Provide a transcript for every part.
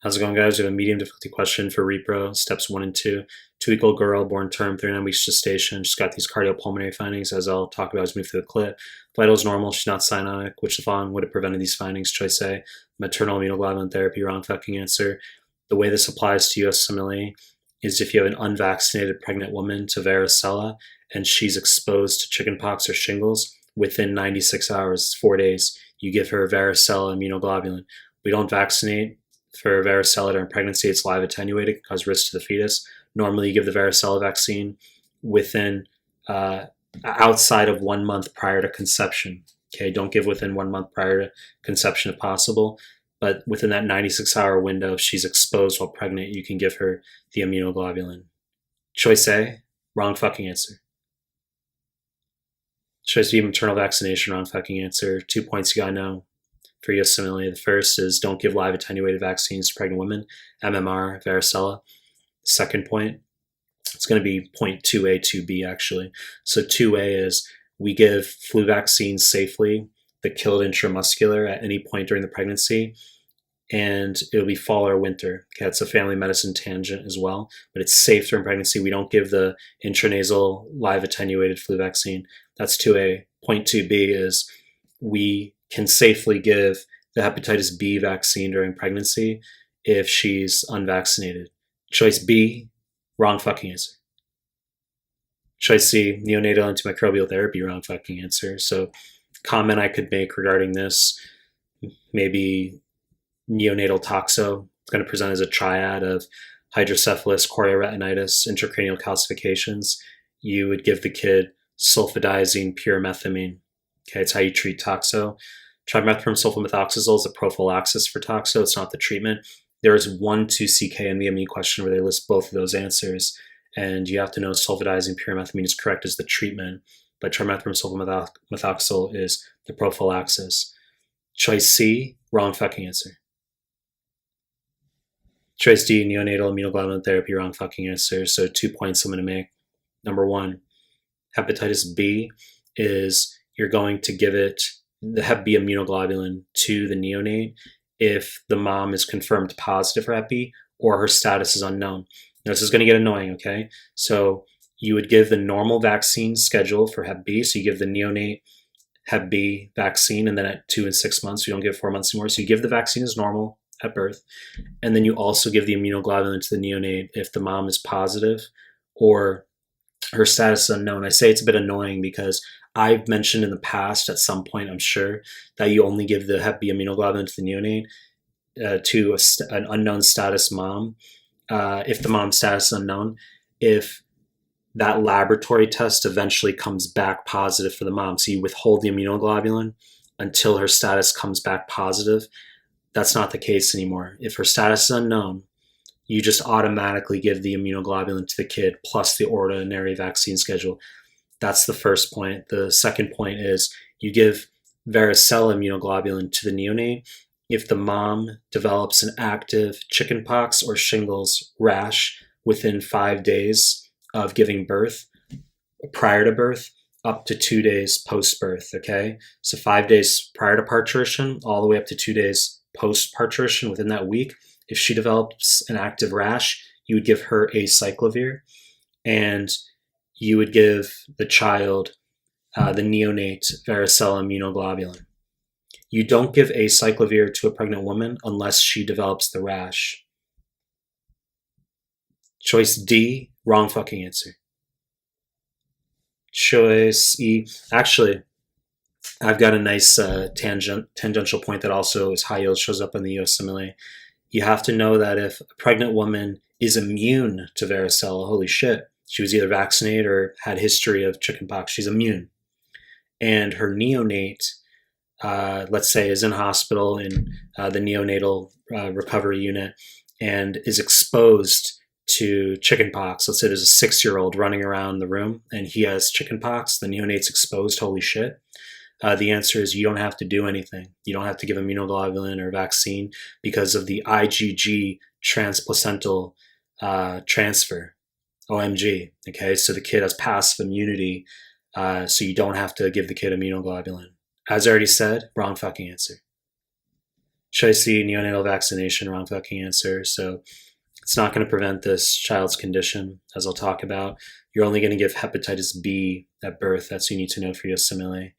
How's it going, guys? We have a medium difficulty question for Repro, steps 1 and 2. 2-week-old girl, born term, 39 weeks gestation. She's got these cardiopulmonary findings, as I'll talk about as we move through the clip. Vitals normal, she's not cyanotic. Which of the following would have prevented these findings? Choice A, maternal immunoglobulin therapy. Wrong fucking answer. The way this applies to USMLE is if you have an unvaccinated pregnant woman to varicella and she's exposed to chickenpox or shingles, within 96 hours, 4 days, you give her varicella immunoglobulin. We don't vaccinate for varicella during pregnancy. It's live attenuated, can cause risk to the fetus. Normally, you give the varicella vaccine within outside of 1 month prior to conception. Okay, don't give within 1 month prior to conception if possible, but within that 96-hour window, if she's exposed while pregnant, you can give her the immunoglobulin. Choice A, wrong fucking answer. Choice B, maternal vaccination, wrong fucking answer. 2 points you gotta know for USMLE. The first is don't give live attenuated vaccines to pregnant women, MMR, varicella. Second point, it's going to be point 2A, 2B actually. So 2A is we give flu vaccines safely that killed intramuscular at any point during the pregnancy, and it'll be fall or winter. Okay, it's a family medicine tangent as well, but it's safe during pregnancy. We don't give the intranasal live attenuated flu vaccine. That's 2A. Point 2B is we can safely give the hepatitis B vaccine during pregnancy if she's unvaccinated. Choice B, wrong fucking answer. Choice C, neonatal antimicrobial therapy, wrong fucking answer. So comment I could make regarding this, maybe neonatal toxo. It's going to present as a triad of hydrocephalus, chorioretinitis, intracranial calcifications. You would give the kid sulfadiazine pyrimethamine. Okay, it's how you treat toxo. Trimethoprim sulfamethoxazole is a prophylaxis for toxo. It's not the treatment. There is 1-2CK in the ME question where they list both of those answers, and you have to know sulfadiazine pyrimethamine is correct as the treatment, but trimethoprim sulfamethoxazole is the prophylaxis. Choice C, wrong fucking answer. Choice D, neonatal immunoglobulin therapy, wrong fucking answer. So 2 points I'm going to make. Number 1, hepatitis B is you're going to give it the Hep B immunoglobulin to the neonate if the mom is confirmed positive for Hep B or her status is unknown. Now, this is going to get annoying, okay? So you would give the normal vaccine schedule for Hep B. So you give the neonate Hep B vaccine, and then at 2 and 6 months, you don't give 4 months anymore. So you give the vaccine as normal at birth. And then you also give the immunoglobulin to the neonate if the mom is positive or her status is unknown. I say it's a bit annoying because I've mentioned in the past at some point, I'm sure, that you only give the Hep B immunoglobulin to the neonate to an unknown status mom. If the mom's status is unknown, if that laboratory test eventually comes back positive for the mom. So you withhold the immunoglobulin until her status comes back positive. That's not the case anymore. If her status is unknown, you just automatically give the immunoglobulin to the kid plus the ordinary vaccine schedule. That's the first point. The second point is you give varicella immunoglobulin to the neonate if the mom develops an active chickenpox or shingles rash within 5 days of giving birth, prior to birth, up to 2 days post-birth, okay? So 5 days prior to parturition, all the way up to 2 days post-parturition within that week. If she develops an active rash, you would give her acyclovir, and you would give the child the neonate varicella immunoglobulin. You don't give acyclovir to a pregnant woman unless she develops the rash. Choice D, wrong fucking answer. Choice E, actually, I've got a nice tangential point that also is high yield, shows up in the USMLE. You have to know that if a pregnant woman is immune to varicella, holy shit, she was either vaccinated or had history of chickenpox, she's immune. And her neonate, let's say, is in hospital in the neonatal recovery unit and is exposed to chickenpox. Let's say there's a 6-year-old running around the room and he has chickenpox, the neonate's exposed, holy shit. The answer is you don't have to do anything. You don't have to give immunoglobulin or vaccine because of the IgG transplacental transfer, OMG. Okay, so the kid has passive immunity, so you don't have to give the kid immunoglobulin. As I already said, wrong fucking answer. Choice C, neonatal vaccination, wrong fucking answer. So it's not going to prevent this child's condition, as I'll talk about. You're only going to give hepatitis B at birth. That's what you need to know for USMLE.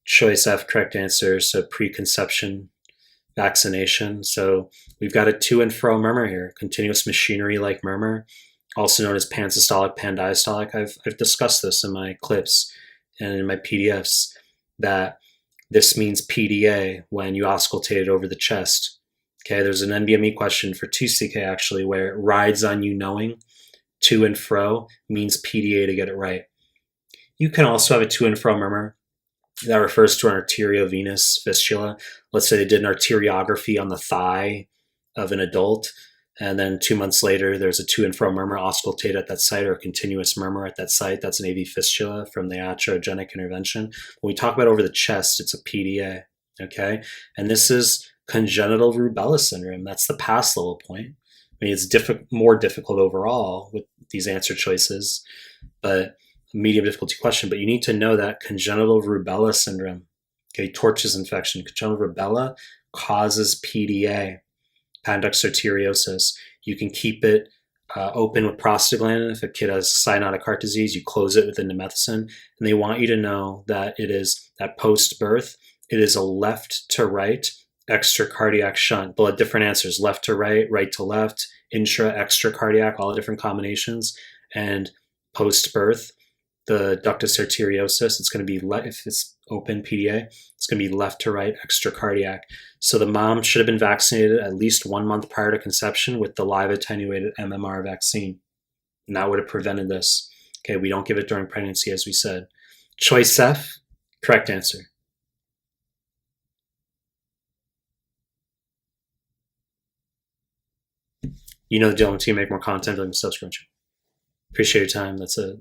Choice F, correct answer. So preconception vaccination. So we've got a to and fro murmur here, continuous machinery-like murmur, also known as pansystolic, pandiastolic. I've discussed this in my clips and in my PDFs, that this means PDA when you auscultate it over the chest. Okay, there's an NBME question for 2CK actually, where it rides on you knowing. To and fro means PDA to get it right. You can also have a to and fro murmur that refers to an arteriovenous fistula. Let's say they did an arteriography on the thigh of an adult, and then 2 months later there's a to and fro murmur auscultate at that site, or a continuous murmur at that site. That's an AV fistula from the iatrogenic intervention. When we talk about over the chest, it's a PDA, okay? And this is congenital rubella syndrome. That's the pass level point. I mean, it's more difficult overall with these answer choices, but medium difficulty question. But you need to know that congenital rubella syndrome, okay, Torch's infection, congenital rubella causes PDA, Panductus arteriosus. You can keep it open with prostaglandin. If a kid has cyanotic heart disease, you close it with indomethacin. And they want you to know that it is, that post-birth, it is a left to right extracardiac shunt. But different answers, left to right, right to left, intra, extracardiac, all the different combinations. And post-birth, the ductus arteriosus, it's going to be, if it's open PDA, it's going to be left to right extracardiac. So the mom should have been vaccinated at least 1 month prior to conception with the live attenuated MMR vaccine. And that would have prevented this. Okay, we don't give it during pregnancy, as we said. Choice F, correct answer. You know the deal. Until you make more content, I'm subscribe. Appreciate your time. That's it.